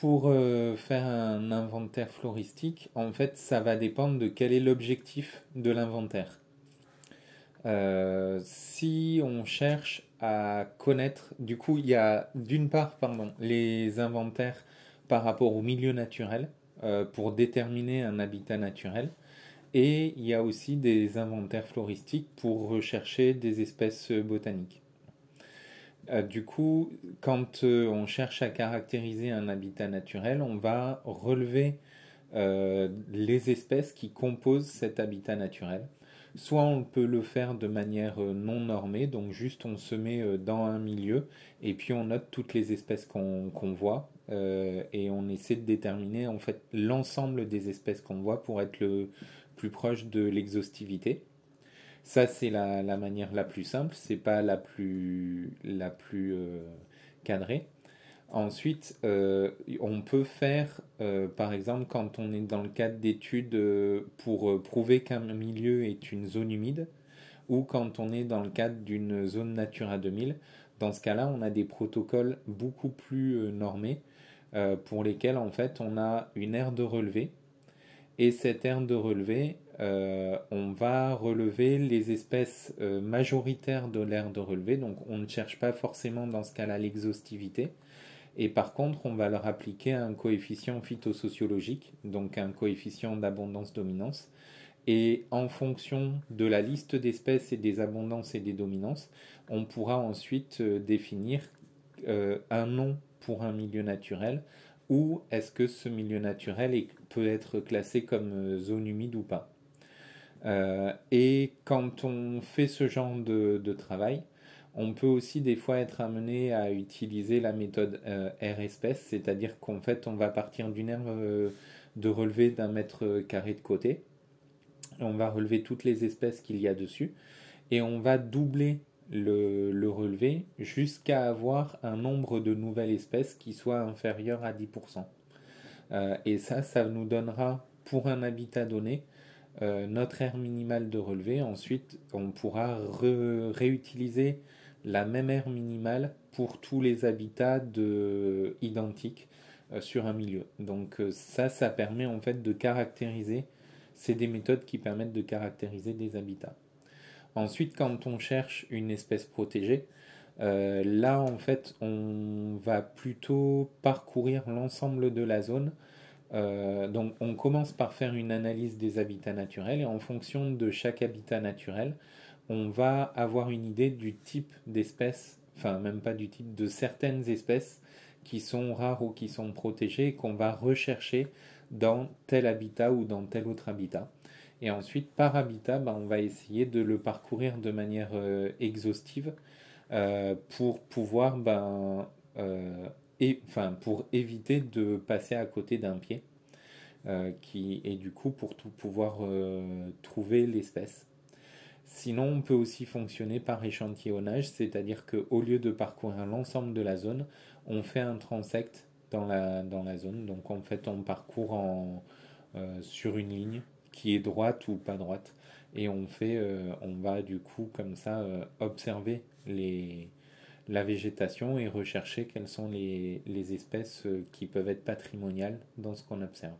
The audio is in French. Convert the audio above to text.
Pour faire un inventaire floristique, en fait, ça va dépendre de quel est l'objectif de l'inventaire. Si on cherche à connaître, du coup, il y a d'une part, pardon, les inventaires par rapport au milieu naturel pour déterminer un habitat naturel, et il y a aussi des inventaires floristiques pour rechercher des espèces botaniques. Du coup, quand on cherche à caractériser un habitat naturel, on va relever les espèces qui composent cet habitat naturel. Soit on peut le faire de manière non normée, donc juste on se met dans un milieu et puis on note toutes les espèces qu'on voit et on essaie de déterminer en fait l'ensemble des espèces qu'on voit pour être le plus proche de l'exhaustivité. Ça, c'est la manière la plus simple, c'est pas la plus cadrée. Ensuite, on peut faire, par exemple, quand on est dans le cadre d'études pour prouver qu'un milieu est une zone humide, ou quand on est dans le cadre d'une zone Natura 2000. Dans ce cas-là, on a des protocoles beaucoup plus normés pour lesquels, en fait, on a une aire de relevée et cette aire de relevée, on va relever les espèces majoritaires de l'aire de relevée. Donc on ne cherche pas forcément dans ce cas-là l'exhaustivité. Et par contre, on va leur appliquer un coefficient phytosociologique, donc un coefficient d'abondance-dominance. Et en fonction de la liste d'espèces et des abondances et des dominances, on pourra ensuite définir un nom pour un milieu naturel ou est-ce que ce milieu naturel peut être classé comme zone humide ou pas. Et quand on fait ce genre de travail, on peut aussi des fois être amené à utiliser la méthode aire espèce, c'est-à-dire qu'en fait on va partir d'une aire de relevé d'un mètre carré de côté, on va relever toutes les espèces qu'il y a dessus, et on va doubler le relevé jusqu'à avoir un nombre de nouvelles espèces qui soit inférieur à 10%. Et ça nous donnera pour un habitat donné notre aire minimale de relevé. Ensuite, on pourra réutiliser la même aire minimale pour tous les habitats identiques sur un milieu. Donc ça permet en fait de caractériser, c'est des méthodes qui permettent de caractériser des habitats. Ensuite, quand on cherche une espèce protégée, là en fait on va plutôt parcourir l'ensemble de la zone. Donc on commence par faire une analyse des habitats naturels et en fonction de chaque habitat naturel, on va avoir une idée du type d'espèces, enfin même pas du type, de certaines espèces qui sont rares ou qui sont protégées et qu'on va rechercher dans tel habitat ou dans tel autre habitat. Et ensuite, par habitat, ben, on va essayer de le parcourir de manière exhaustive pour pouvoir enfin, pour éviter de passer à côté d'un pied et du coup pour tout pouvoir trouver l'espèce. Sinon, on peut aussi fonctionner par échantillonnage, c'est-à-dire qu'au lieu de parcourir l'ensemble de la zone, on fait un transect dans la zone. Donc en fait, on parcourt sur une ligne qui est droite ou pas droite. Et on va du coup comme ça observer la végétation et rechercher quelles sont les espèces qui peuvent être patrimoniales dans ce qu'on observe.